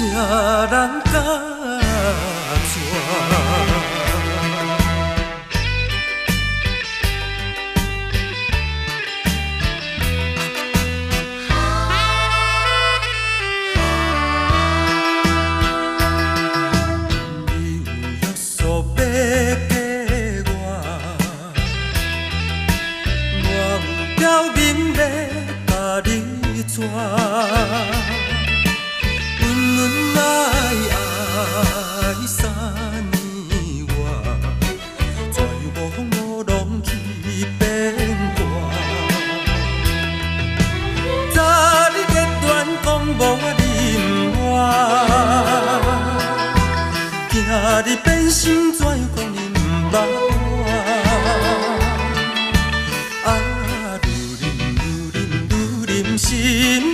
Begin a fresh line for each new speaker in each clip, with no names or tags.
啥人甲怎？温润爱三年外，怎样无风无浪去变卦？早日结断讲无我忍我，今日变心怎样讲你毋捌我？心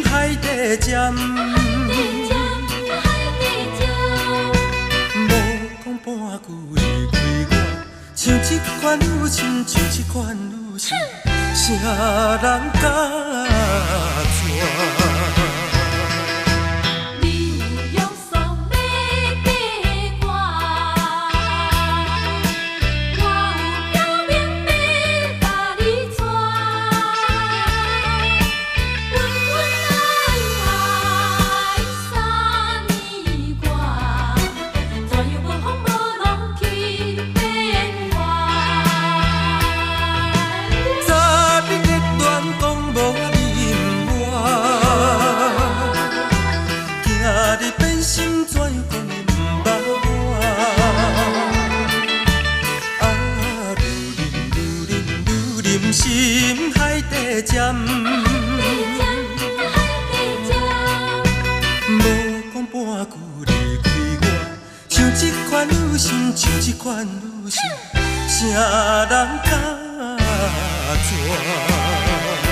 海底针，无讲半句离开我，像这款女情，像这款女情，啥人甲怎？心海底针，无讲半句离开我，像这款女心，像这款女心，啥人甲怎？